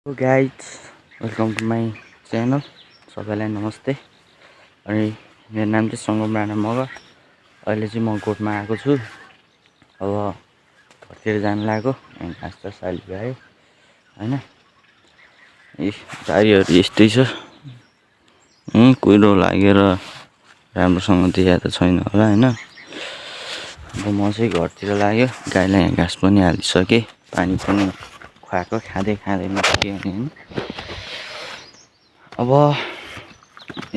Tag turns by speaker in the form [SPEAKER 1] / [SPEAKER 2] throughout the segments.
[SPEAKER 1] Hello guys, welcome to my channel. सबैलाई नमस्ते। अनि मेरो नाम चाहिँ सङ्गम राणा मगर। अहिले चाहिँ म कोटमा आएको छु। अब घरतिर जानु लाग्यो। घाँस त साइल भ्यायो होइन। बारीहरू यस्तै छ। कुहिरो लागेर राम्रोसँग देखा त छैन होला होइन। अब म चाहिँ घरतिर लाग्यो। गाईलाई घाँस पनि हालिसकेँ, पानी पनि खुवाएको, खाँदै नसक्यो होइन। अब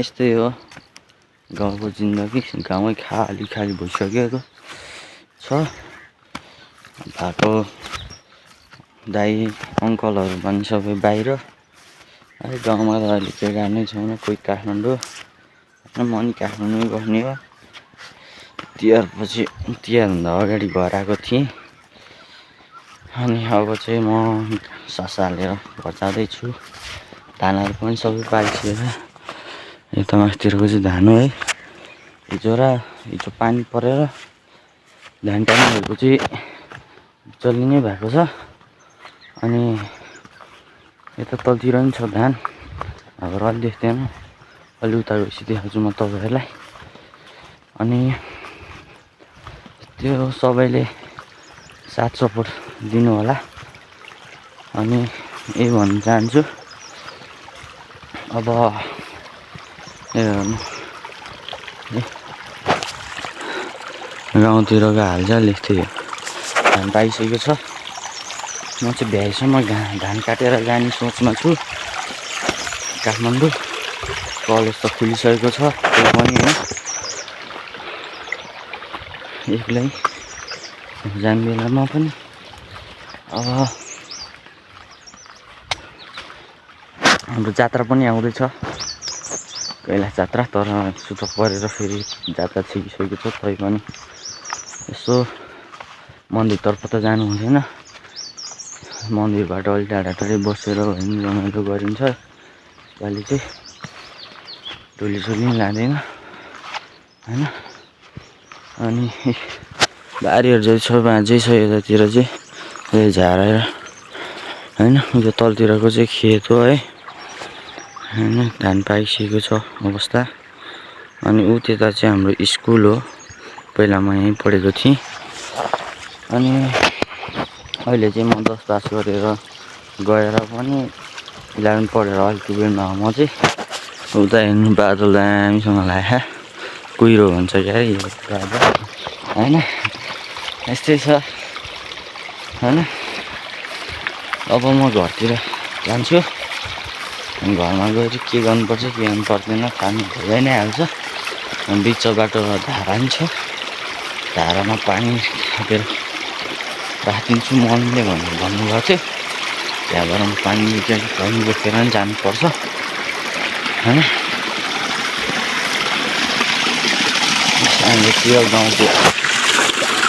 [SPEAKER 1] यस्तै हो गाउँको जिन्दगी। गाउँै खाली भइसकेको छ। भएको दाइ अङ्कलहरू पनि सबै बाहिर। है गाउँमा त अहिले केही गर्ने छैन। कोही काठमाडौँ, म नि काठमाडौँमै बस्ने हो। तिहारभन्दा अगाडि घर आएको थिएँ। अनि अब चाहिँ म सास हालेर घर जाँदैछु। धानहरू पनि सबै पाकिसकेर यता माथितिरको चाहिँ धान हो है। हिजो पानी परेर धान टाइमहरूको चाहिँ जल्दी नै भएको छ। अनि यता तलतिर पनि छ धान। अब अलि देख्दैन, अलि उता गएपछि देखाउँछु म तपाईँहरूलाई। अनि त्यो सबैले साथ सपोर्ट दिनु होला। अनि यही भन्न चाहन्छु। अब गाउँतिरको हालचाल यस्तै हो। धान पाइसकेको छ। म चाहिँ भ्याएसम्म धान काटेर जाने सोचमा छु काठमाडौँ। कलेज त खुलिसकेको छ, त्यो पनि होइन। एक्लै जाने बेलामा पनि अब हाम्रो जात्रा पनि आउँदैछ, कैलाश जात्रा। तर सुतक परेर फेरि जात्रा छिकिसकेको छ। तैपनि यसो मन्दिरतर्फ त जानु हुँदैन। मन्दिरबाट अलि टाढै बसेर भए पनि रमाइलो गरिन्छ। अहिले चाहिँ टोलीसोली पनि लाँदैन होइन। अनि बारीहरू चाहिँ छ, बाँझै छ यतातिर चाहिँ झारेर होइन। यो तलतिरको चाहिँ खेत हो है होइन। धान पाइसकेको छ अवस्था। अनि ऊ त्यता चाहिँ हाम्रो स्कुल हो। पहिला म यहीँ पढेको थिएँ। अनि अहिले चाहिँ म 10 पास गरेर गएर पनि 11 पढेर अहिले 12मा म चाहिँ उता हेर्नु बादल दामीसँग लाग्यो। कुहिरो हुन्छ क्या यो बादल होइन। यस्तै छ होइन। अब म घरतिर जान्छु। घरमा गएर के गर्नुपर्छ के गर्नु पर्दैन थाहा भइ नै हाल्छ। बिच बाटो धारा पनि छ। धारामा पानी थापेर राखिदिन्छु मम्मीले भन्नुभएको थियो। त्यहाँबाट पानी बोकेर पनि जानुपर्छ होइन। हाम्रो गाउँको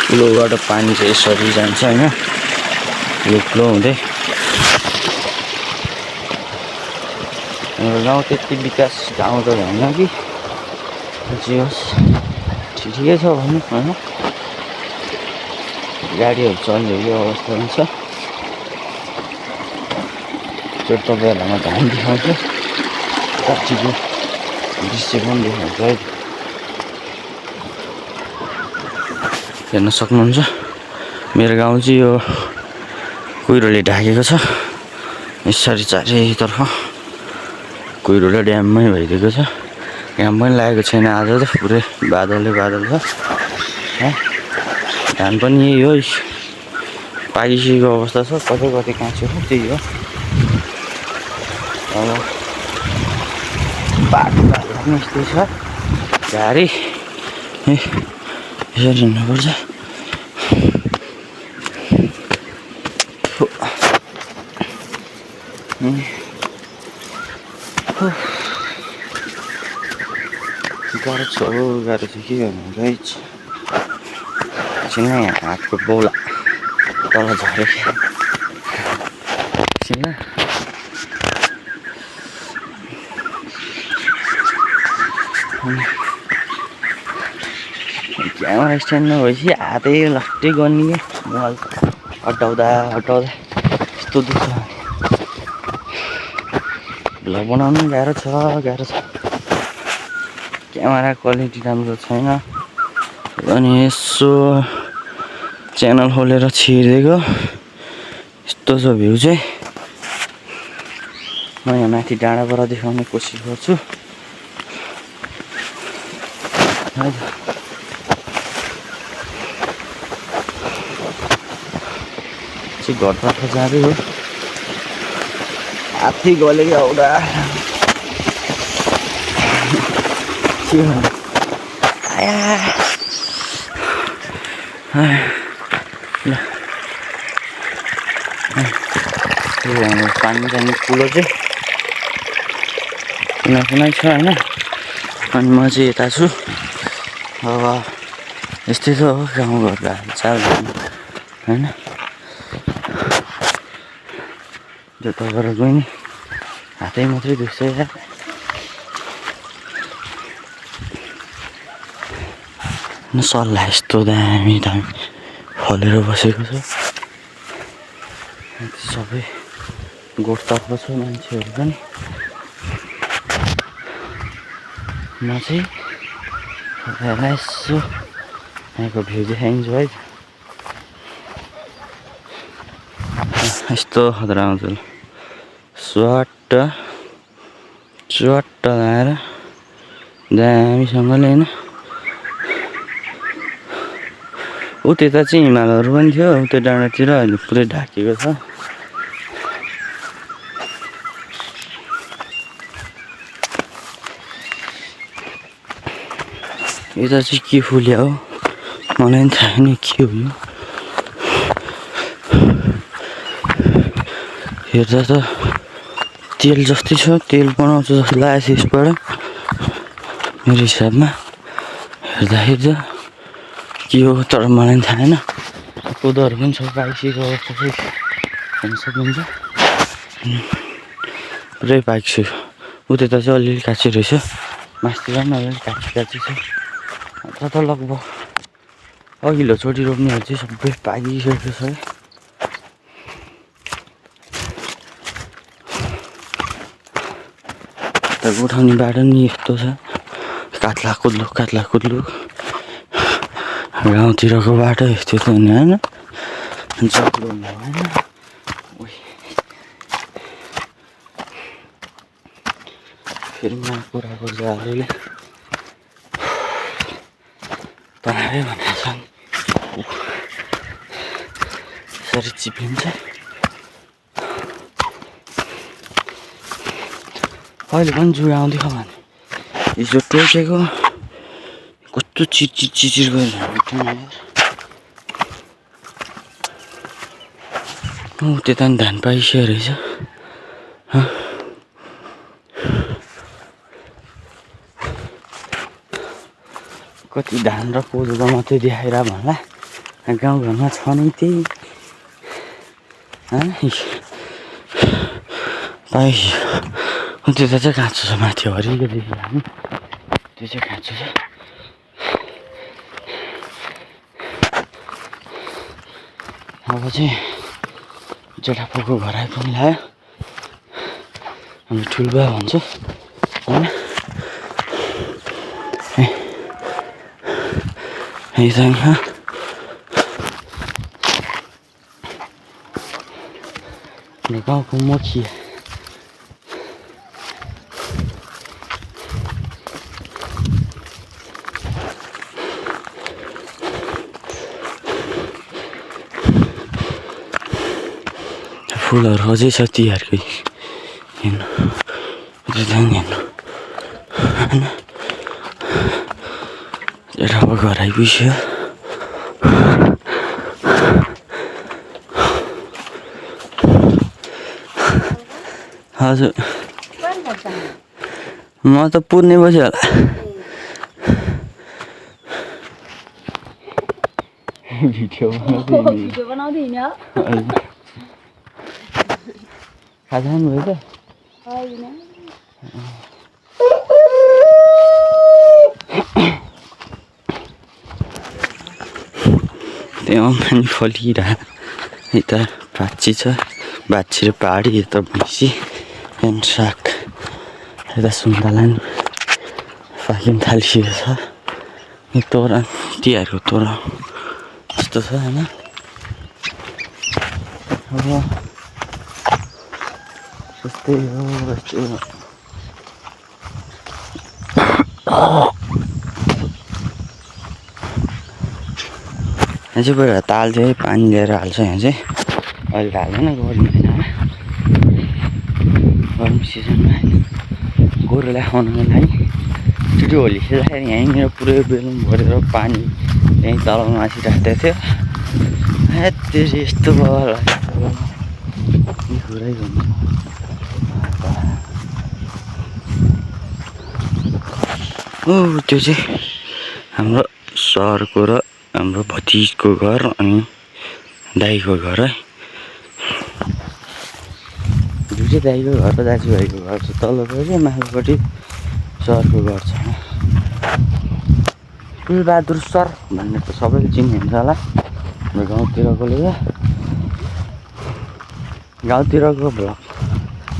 [SPEAKER 1] ठुलोबाट पानी चाहिँ यसरी जान्छ होइन। यो फ्लो हुँदै हाम्रो गाउँ त्यति विकास गाउँ त होइन कि जे होस् ठिकै छ भनौँ होइन। गाडीहरू चल्ने यो अवस्थामा छ। त्यो तपाईँहरूलाई म धान देखाउँछु, पछिको दृश्य पनि देखाउँछु है। हेर्न सक्नुहुन्छ मेरो गाउँ चाहिँ यो कुहिरोले ढाकेको छ। यसरी चारैतर्फ कुहिरो र ड्याममै भइदिएको छ। घाम पनि लागेको छैन आज त, पुरै बादल छ है। धान पनि यही हो, पाकिसकेको अवस्था छ। कतै काँचो हो, त्यही हो। अब बाटो पनि यस्तै छ, गाडी यसरी हिँड्नुपर्छ। गाह्रो छ के गर्नु गाइज। एकछिन हातको बौला तल झऱ्यो क्या। एकछिन क्यामेरा स्ट्यान्डमा भएपछि हातै लट्टै गर्ने क्या। मोबाइल हटाउँदा यस्तो दुख्छ। भ्लग बनाउनु गाह्रो छ क्यामेरा क्वालिटी राम्रो छैन अनि यसो च्यानल खोलेर छिरेको यस्तो छ भ्यू चाहिँ म यहाँ माथि डाँडाबाट देखाउने कोसिस गर्छु चाहिँ घरतर्फ जाँदै हो हात्ती गले एउटा पानी जाने कुलो चाहिँ कुनै छ होइन अनि म चाहिँ यता छु अब यस्तै त हो गाउँघरको हालचाल होइन त्यताबाट गयो नि हातै मात्रै दुख्छ यार सल्लाह यस्तो दामी दामी फलेर बसेको छ सबै गोठतर्फ छ मान्छेहरू पनि म चाहिँ तपाईँहरूलाई यसो यहाँको भ्यू देखाइदिन्छु है यस्तो खतरा आउँछ स्वाट लगाएर दामीसँगले होइन ऊ त्यता चाहिँ हिमालहरू पनि थियो त्यो डाँडातिर अहिले पुरै ढाकेको छ यता चाहिँ के फुल्यो हो मलाई पनि थाहा नि के हो यो हेर्दा त तेल जस्तै छ तेल बनाउँछ जस्तो लागेको छ यसबाट मेरो हिसाबमा हेर्दा के हो तर मलाई पनि थाहा छैन कोदोहरू पनि छ पाकिसकेको अवस्था चाहिँ हेर्न सक्नुहुन्छ पुरै पाकिसक्यो उ त्यता चाहिँ अलिअलि काँची रहेछ मासतिर पनि अलिअलि काँची छ त लगभग अघिल्लो चोटि रोप्नेहरू चाहिँ सबै पाकिसकेको छ है उठाउने बाटो नि यस्तो छ कात्ला कुद्लुक गाउँतिरको बाटो यस्तो त नि होइन जग्लो होइन फेरि म कुरा गर्छु अलिअलि तनावै भनेको छ नि यसरी चिप्लिन्छ अहिले पनि जुवा आउँदै खा भने हिजो टेकेको कस्तो चिचिर गरेर त्यता नि धान पाइसकेको रहेछ कति धान र कोदो त मात्रै देखाएर भन्ला गाउँघरमा छ नै त्यही पाइसक्यो त्यता चाहिँ काँचो छ माथि हरिको देखियो हामी त्यो चाहिँ काँचो छ अब चाहिँ जेठापुको घर आइपुग्नु लाग्यो हामी ठुलबा भन्छु होइन यता गाउँको मुखी फुलहरू अझै छ तिहारकै हेर्नु हेर्नु होइन जेठापा घर आइपुग्यो हजुर म त पुर्ने बस्यो होला भिडियो बनाउँदै हिँड्यो खाजा खानुभयो त त्यहाँ पनि फलिरहेको यता भाँची छ भाँची र पहाडी यता भैँसी एन्ड साग यता सुन्तला नि पाकिन थालिसकेको छ यो तोरा तिहारको तोरा यस्तो छ होइन अब त्यस्तै हो यस्तो यहाँ चाहिँ पहिला ताल चाहिँ पानी लिएर हाल्छ यहाँ चाहिँ अहिले त हाल्दैन गर्मी महिनामा गर्मी सिजनमा गोरुलाई खुवाउनुको लागि चुटी होली खेल्दाखेरि यहीँनिर पुरै बेलुन भरेर पानी यहीँ तलाउमा माथि राख्दै थियो त्यसरी यस्तो भयो कुरै गर्नु त्यो चाहिँ हाम्रो सरको र हाम्रो भतिजको घर अनि दाइको घर है यो चाहिँ दाइको घर र दाजुभाइको घर छ तल्लोपट्टि चाहिँ माथिल्लोपट्टि सरको घर छ कुलबहादुर सर भन्ने त सबैले चिन्नुहुन्छ होला हाम्रो गाउँतिरकोले गाउँतिरको भ्लग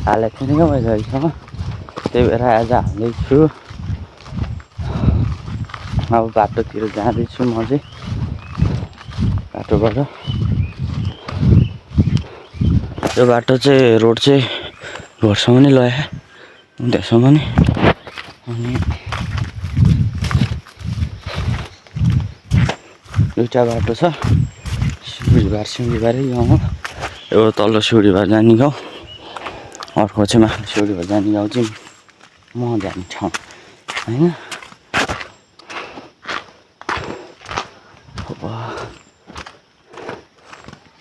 [SPEAKER 1] हालेको थिएन क्या मैले अहिलेसम्म त्यही भएर आज हाल्दैछु अब बाटोतिर जाँदैछु म चाहिँ बाटोबाट यो बाटो चाहिँ रोड चाहिँ घरसम्म नै लग्यो त्यहाँसम्म नै अनि दुईवटा बाटो छ सिउँडीबारै गाउँ हो एउटा तल्लो सिउँडीबार जाने गाउँ अर्को चाहिँ माथि सिउँडीबार जाने गाउँ चाहिँ म जाने ठाउँ होइन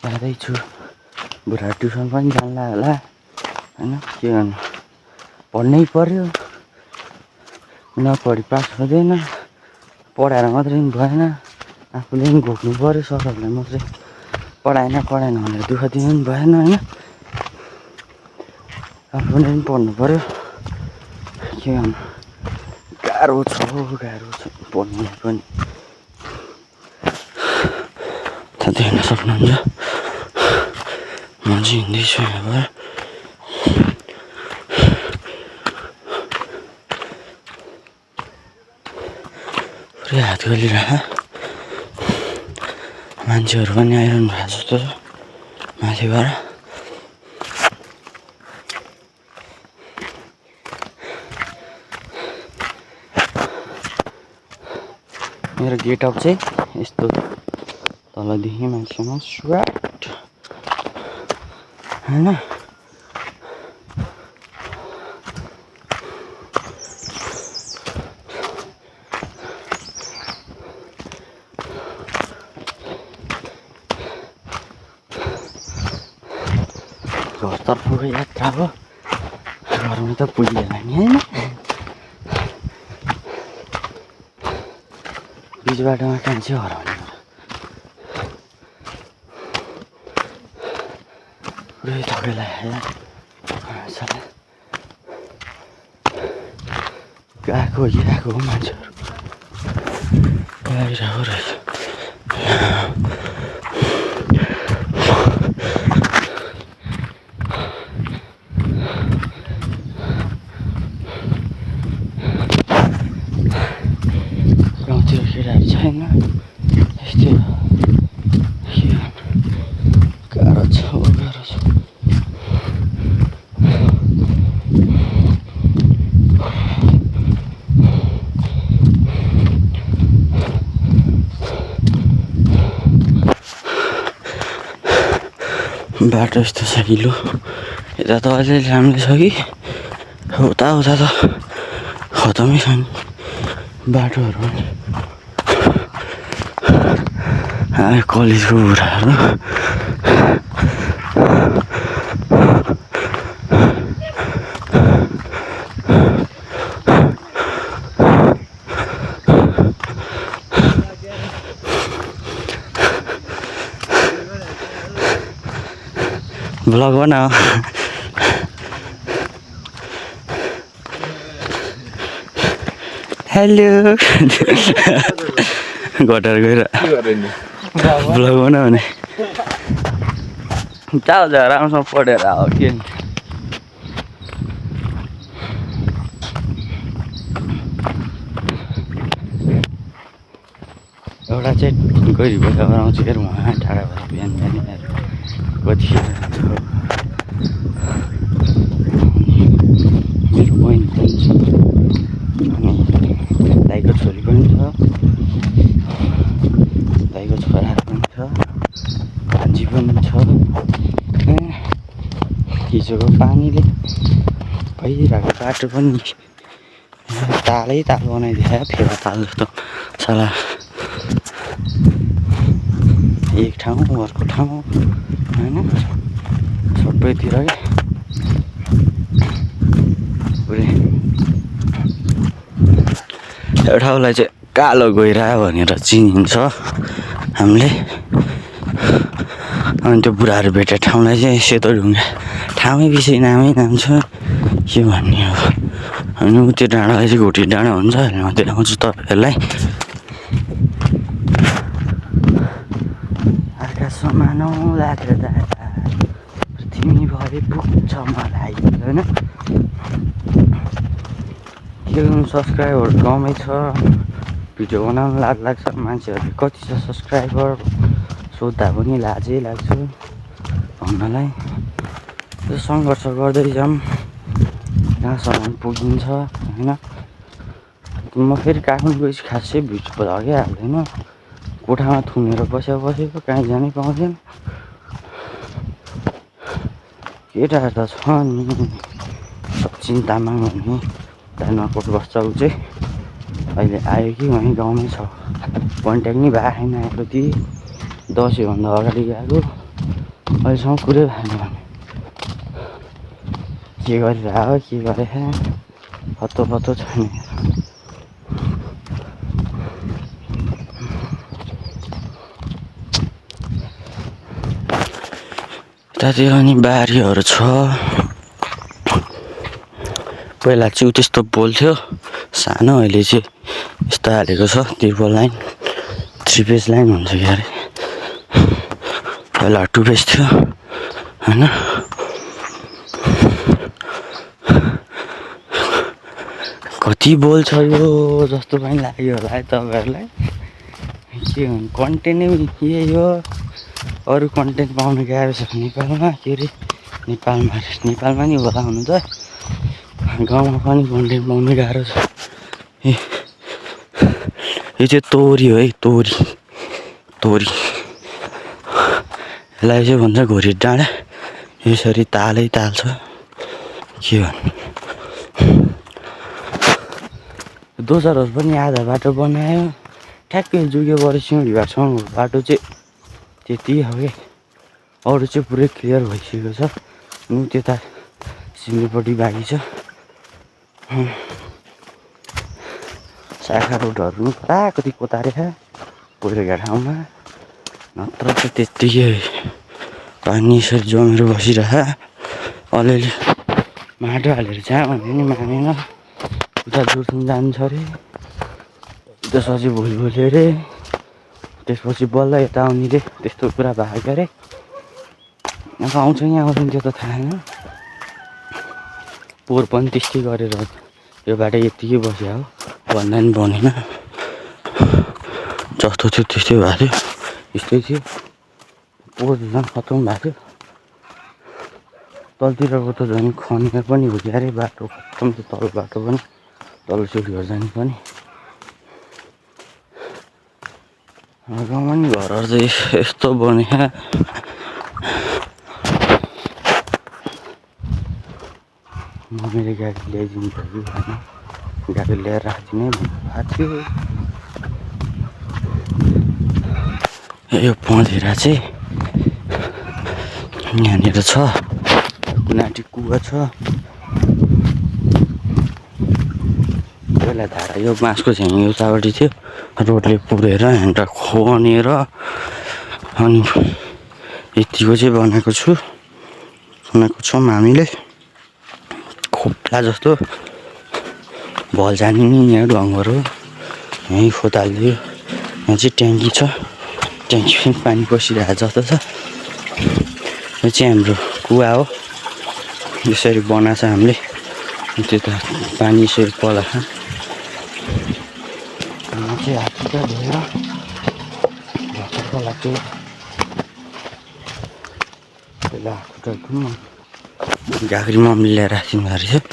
[SPEAKER 1] जाँदैछु बुढा ट्युसन पनि जान्ला होला होइन के गर्नु पढ्नै पर्यो नपढी पास हुँदैन पढाएर मात्रै पनि भएन आफूले पनि घोक्नु पर्यो सरहरूलाई मात्रै पढाएन भनेर दुःख दिनु पनि भएन होइन आफूले पनि पढ्नु पर्यो के गर्नु गाह्रो छ पढ्नु पनि थाहा देख्न सक्नुहुन्छ म चाहिँ हिँड्दैछु यहाँबाट पुरै हात गलिरह मान्छेहरू पनि आइरहनु भएको जस्तो छ माथिबाट मेरो गेटअप चाहिँ यस्तो तलदेखि मान्छेमा स्वाट होइन घरतर्फको यात्रा हो घरमा त पुगिएला नि होइन बिच बाटोमा कहाँ चाहिँ हराउने पुरै थकेला गएको हिँडेको हो मान्छेहरू आइरहेको रहेछ गाउँतिर केटाहरू छैन यस्तै गाह्रो छ बाटो यस्तो छ हिलो यता त अझै राम्रै छ कि उता त खतमै छ नि बाटोहरू कलेजको बुढाहरू भ्लग बनाऊ हेलो घटाएर गएर भ्लग बनाऊ भने चाल राम्रोसँग पढेर हो के एउटा चाहिँ गरी गएर आउँछु हेर उहाँ टाढा भएर बिहान बिहान कतिखेर जान्छ मेरो बहिनी पनि छ अनि दाइको छोरी पनि छ दाइको छोराहरू पनि छ भान्जी पनि छ हिजोको पानीले भइरहेको बाटो पनि तालै ताल बनाइदिए फेरि ताल जस्तो साला एक ठाउँ अर्को ठाउँ होइन सबैतिर पुरै एउटालाई चाहिँ कालो गहिरा भनेर चिनिन्छ हामीले अनि त्यो बुढाहरू भेट्ने ठाउँलाई चाहिँ सेतो ढुङ्गा ठाउँै विषय नामै नाम छ के भन्ने अब अनि त्यो डाँडालाई चाहिँ घोटी डाँडा हुन्छ म देखाउँछु तपाईँहरूलाई आकाशमा नौलाग्र दादा तिमी भए पुग्छ मलाई होइन के गर्नु सब्सक्राइबहरू कमै छ भिडियो बनाउनु लाज लाग्छ मान्छेहरूले कति छ सब्सक्राइबर सोद्धा पनि लाजै लाग्छ भन्नलाई त्यो सङ्घर्ष गर्दै जाऊँ कहाँसम्म पुगिन्छ होइन म फेरि काठमाडौँ गएपछि खासै भिडियो भगिहाल्दैन कोठामा थुनेर बसेको कहीँ जानै पाउँदैन केटाहरू त छ नि सचिन तामाङ भन्ने दानमाकोट बस्छ ऊ चाहिँ अहिले आयो कि वहीँ गाउँमै छ कन्ट्याक्ट नि भएको छैन आएको ती दसैँभन्दा अगाडि गएको अहिलेसम्म कुरै भएन भने के गरिरह के गरे पत्तो छैन यतातिर नि बारीहरू छ पहिला चाहिँ त्यस्तो बोल्थ्यो सानो अहिले चाहिँ यस्तो हालेको छ तिर्पल लाइन 3 पेज लाइन हुन्छ क्या अरे पहिला 2 पेज थियो होइन कति बोल्छ यो जस्तो पनि लाग्यो होला है तपाईँहरूलाई के भन्नु कन्टेन्ट नै यही हो अरू कन्टेन्ट पाउनु गाह्रो छ नेपालमा के अरे नेपालमा नि होला हुनु त गाउँमा पनि कन्टेन्ट पाउनु गाह्रो छ यो चाहिँ तोरी हो है तोरी यसलाई चाहिँ भन्छ घोरी डाँडा यसरी तालै ताल छ के भन्नु दोसरहरू पनि आधा बाटो बनायो ठ्याक्कै जुगेबाट सिउँडी बाटोसम्म बाटो चाहिँ त्यति हो कि अरू चाहिँ पुरै क्लियर भइसकेको छ त्यता सिलगढी बाँकी छ शाखा रोडहरू पनि कति कोतारे पहिरोका ठाउँमा नत्र चाहिँ त्यत्तिकै पानी यसरी जमेर बसिरह अलिअलि माटो हालेर चाहिँ भने नि मानेन उता जोरथुङ जान्छ अरे त्यसपछि भोलि अरे त्यसपछि बल्ल यता आउने रे त्यस्तो कुरा भएको अरे अब आउँछ कि आउँदैन त्यो त थाहा छैन पोहोर पनि त्यस्तै गरेर यो बाटो यत्तिकै बस्यो हो भन्दा नि बनेन जस्तो थियो त्यस्तै भएको थियो यस्तै थियो पोहोर झन् खतम भएको थियो तलतिरको त झन् खनेर पनि हो क्या अरे बाटो खतम थियो तल बाटो पनि तल सिलगढी जाने पनि गाउँमा नि घरहरू चाहिँ यस्तो बने म मेरो गाडी ल्याइदिनु पऱ्यो होइन गाडी ल्याएर राखिदिने भन्नुभएको थियो यो पँधेरा चाहिँ यहाँनिर छ कुनाटी कुवा छ पहिला धारा यो बाँसको झ्याङ उतापट्टि थियो रोडले पुरेर ह्यान्ड खनेर अनि यतिको चाहिँ बनाएको छौँ हामीले खोप्ला जस्तो भल जाने नि यहाँ ढङ्गर हो यहीँ खोताल्यो यहाँ चाहिँ ट्याङ्की छ ट्याङ्की पनि पानी पसिरहेको जस्तो छ यो चाहिँ हाम्रो कुवा हो यसरी बनाएको छ हामीले त्यता पानी यसरी पला चाहिँ हातका धोएर तल चाहिँ पहिला खुट्टामा झाँक्री मम्मीले ल्याएर राखिदिनु भएको रहेछ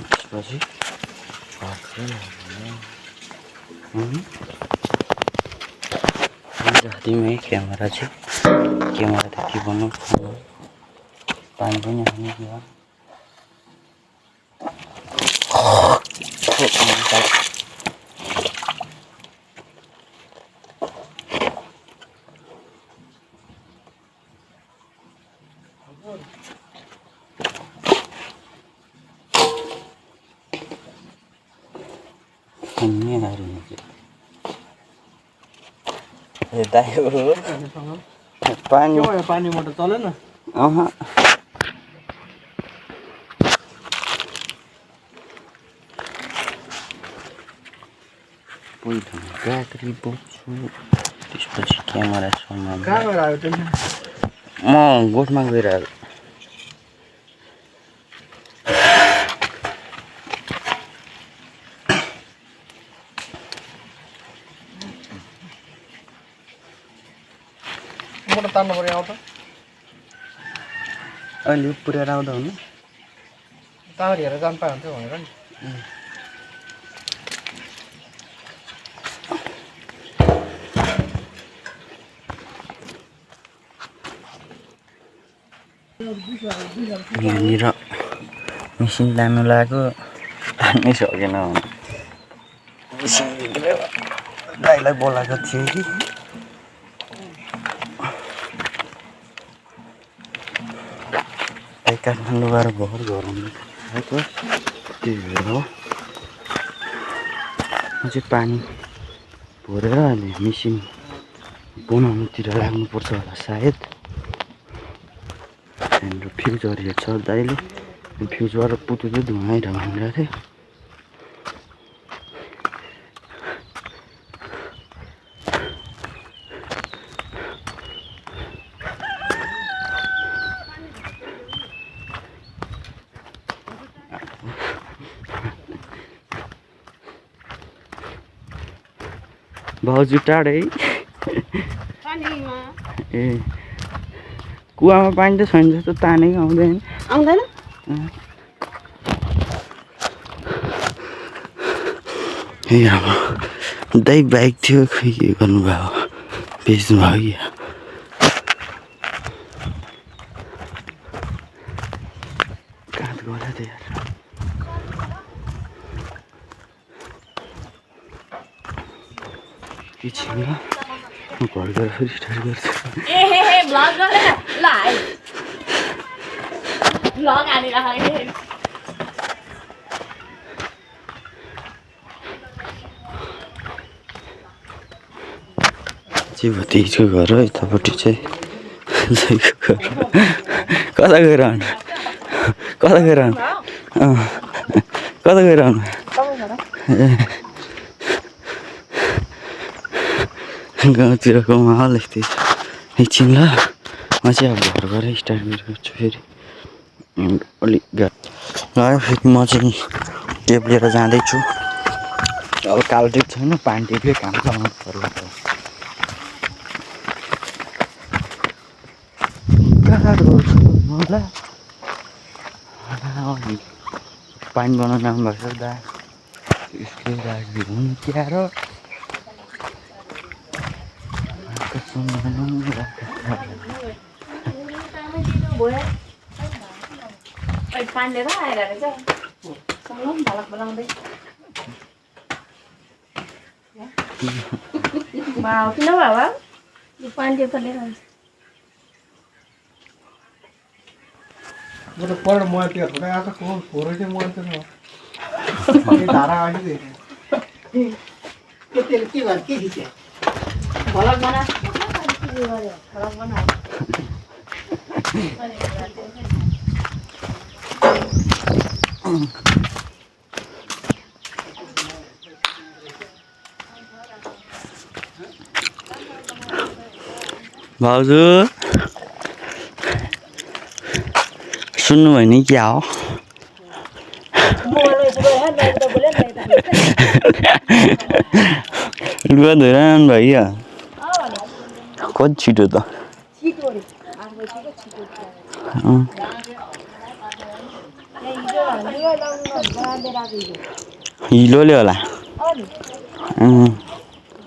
[SPEAKER 1] त्यसपछि रातिमै क्यामेरा चाहिँ क्यामेरा त के भन्नु पानी पनि हाल्नु भयो
[SPEAKER 2] पानी मोटर चलेन
[SPEAKER 1] ब्याट्री बोक्छु त्यसपछि क्यामेरा सामान
[SPEAKER 2] कहाँबाट आयो त्यो
[SPEAKER 1] म गोठमा गएर
[SPEAKER 2] मोटर तान्नु पर्यो आउँछ
[SPEAKER 1] अहिले पुर्याएर आउँदा हुनु
[SPEAKER 2] तामारी हेरेर जानु पाए हुन्थ्यो भनेर नि
[SPEAKER 1] यहाँनिर मेसिन लानु लागेको तान्नै सकेन मेसिन बिग्रियो दाइलाई बोलाएको थियो कि दाइ काठमाडौँ गएर घर आएको त्यही भएर हो म चाहिँ पानी भरेर अहिले मेसिन बनाउनुतिर लाग्नुपर्छ होला सायद हाम्रो फ्युज हरिएको छ दाइले फ्युजबाट पुतुतु धुवा आइरहेको भनिरहेको थियो भाउजू टाढै ए कुवामा पानी त छैन जस्तो तानेको आउँदैन ए अब दाइ बाइक थियो खै के गर्नुभयो बेच्नु भयो कि कहाँ त गयो त यार के छैन म घर गएर फेरि स्टार्ट गर्छु भतिजको घर हो यतापट्टि चाहिँ दाइको घर कता गएर आउनु कता गएर आउनु कता गएर आउनु गाउँतिरको माहौल यस्तै छ एकछिन ल म चाहिँ अब घर गएर स्टार्ट गर्छु फेरि अलिक फेरि म चाहिँ टेप लिएर जाँदैछु अब कालो टेप छैन पानी टेपले काम चलाउनु पर्ला पानी बनाउनु आउनुभएको छ दा यसले राखिदिनु नि क्यार
[SPEAKER 3] पानीले त आएर रहेछ भलक बनाउँदै किन बाबा यो पानी टेपले
[SPEAKER 2] म त पढ्न म त्यो थोरै आएको फोरै चाहिँ म त धारा आइदिए के तेल के भन्छ के दिन्छ
[SPEAKER 3] भलक बना भलक बना
[SPEAKER 1] भाउजू सुन्नु भयो नि क्या हो लुगा धोएर आउनु भयो कति छिटो त
[SPEAKER 3] छिटो अरे 8 बजीको छिटो
[SPEAKER 1] अँ,
[SPEAKER 3] हिजो लुगा लाउनु बाँधेर आएको हिजो
[SPEAKER 1] हिलोले होला
[SPEAKER 3] अनि
[SPEAKER 1] अँ,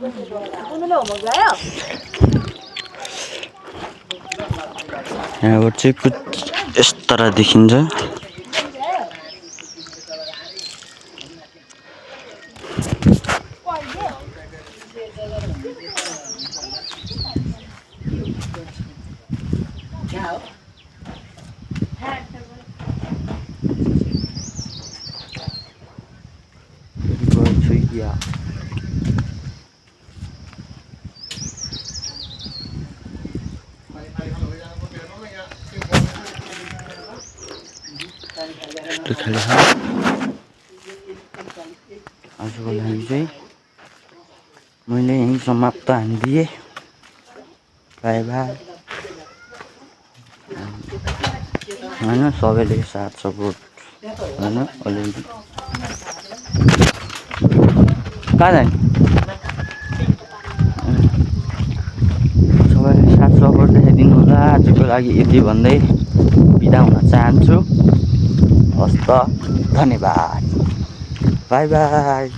[SPEAKER 3] कुनले होमवर्क गयो
[SPEAKER 1] यहाँबाट चाहिँ कुछ यस तरह देखिन्छ यस्तो खाले छ आजको लागि चाहिँ मैले यहीँ समाप्त हानिदिएँ बाई बाई होइन सबैले साथ सपोर्ट होइन अलिअलि कहाँ जाने सबैले साथ सपोर्ट देखाइदिनु होला आजको लागि यति भन्दै बिदा हुन चाहन्छु हस्त धन्यवाद बाई बाई